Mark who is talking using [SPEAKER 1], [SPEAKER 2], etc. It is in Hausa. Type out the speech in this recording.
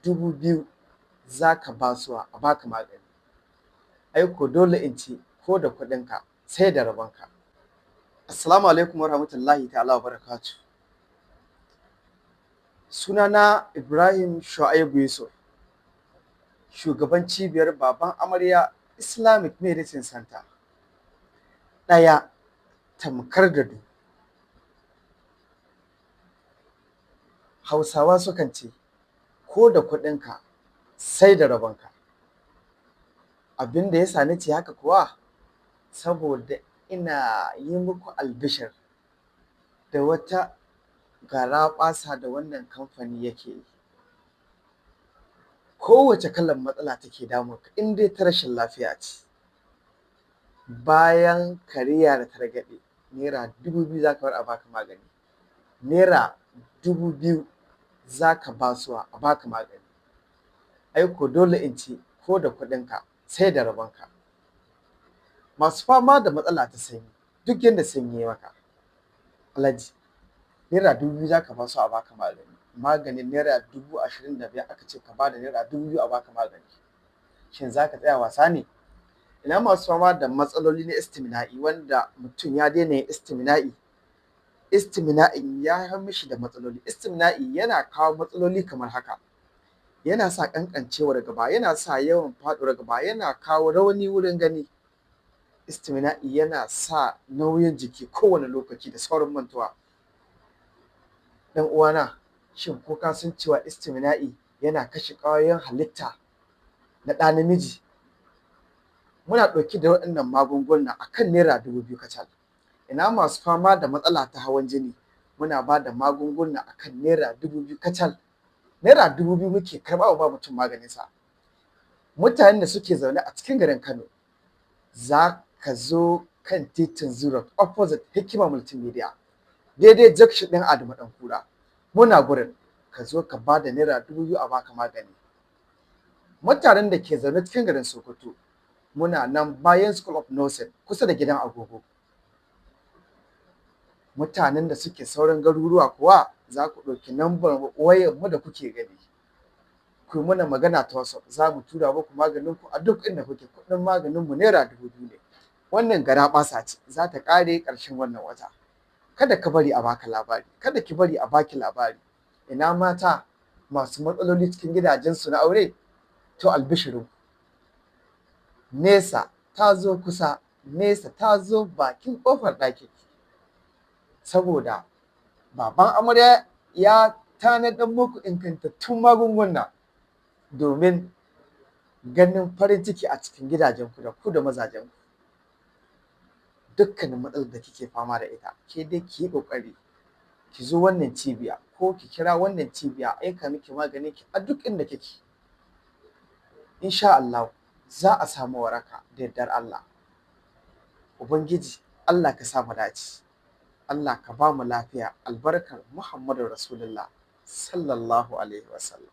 [SPEAKER 1] 2000 za ka basuwa a baka magani. Ai ko dole in ce ko da kuɗinka sai da rabonka. Assalamu alaikum warahmatullahi ta'ala wabarakatuh. Sunana Ibrahim Shu'aibu Yusuf, shugaban cibiyar Baban Amarya Islamic Medicine Center. Ɗaya tamkar da du. Hausawa sukan ce, ko da kuɗinka sai da rabonka. Abin da ya sa ni ce haka kuwa, saboda ina yi muku albishir da wata garaɓasa da wannan kamfani yake yi. Kowace kalar matsala take damunka in dai ta rashin lafiya ce, bayan kariya da targaɗe, Naira 2000 za ka bar a baka magani. Naira 2000 za ka basuwa a baka magani. Ai ko dole in ce ko da kuɗinka sai da rabonka. Masu fama da matsala ta sanyi, duk yadda sanyi ya maka, Alhaji, Naira 2000 za ka basu a baka magani. Maganin Naira 25,000 aka ce ka ba da Naira 2000 a baka magani. Shin za ka tsaya wasa ne? Ina masu fama da matsaloli na istimina'i, wanda mutum ya daina yin istimina'i, istimina'in ya haifar mishi da matsaloli. Istimina'i yana kawo matsaloli kamar haka: yana sa ƙanƙancewar gaba, yana sa yawan faɗuwar gaba, yana kawo rauni wurin gani. Istimina'i yana sa nauyin jiki kowane lokaci da saurin mantuwa. Ɗan uwana, shin ko ka san cewa istimina'i yana kashe ƙwayoyin halitta na ɗa namiji? Muna ɗauke da waɗannan magunguna a kan Naira 2000 kacal. Ina masu fama da matsala ta hawan jini? Muna ba da magunguna a kan Naira 2000 kacal. Naira 2000 muke karɓa wa ba mutum maganinsa. Mutanen da suke zaune a cikin garin Kano, za ka zo kan titin Zurot opposite Hikima Multimedia, daidai junction ɗin Adamu Ɗankura. Muna gurin, ka zo ka ba da Naira 2000 a baka magani. Mutanen da ke zaune cikin garin Sokoto, muna nan bayan School of Nursing kusa da gidan agogo. Mutanen da suke sauran garuruwa kuwa, za ku ɗauki lambar wayarmu da kuke gani, ku yi mana magana ta WhatsApp, za mu tura muku maganinku a duk inda kuke. Kuɗin maganinmu Naira 2000 ne. Wannan garaɓasa ce, za ta ƙare ƙarshen wannan wata. Kada ka bari a baka labari, kada ki bari a baki labari. Ina mata masu matsaloli cikin gidajensu na aure? To albishirinku, nesa ta zo kusa, nesa ta zo bakin ƙofar ɗakinki. Saboda Baban Amarya ya tanadar muku ingantattun magunguna domin ganin farin ciki a cikin gidajenku da ku da mazajenku. Dukkanin matsalar da kike fama da ita, ke dai ki yi ƙoƙari ki zo wannan cibiya, ko ki kira wannan cibiya a aika miki maganinki a duk inda kike. Insha Allah za a samu waraka da yardar Allah. Ubangiji Allah ka sa mu dace. Allah ka ba mu lafiya, albarkar Muhammadu Rasulullah sallallahu alaihi wasallam.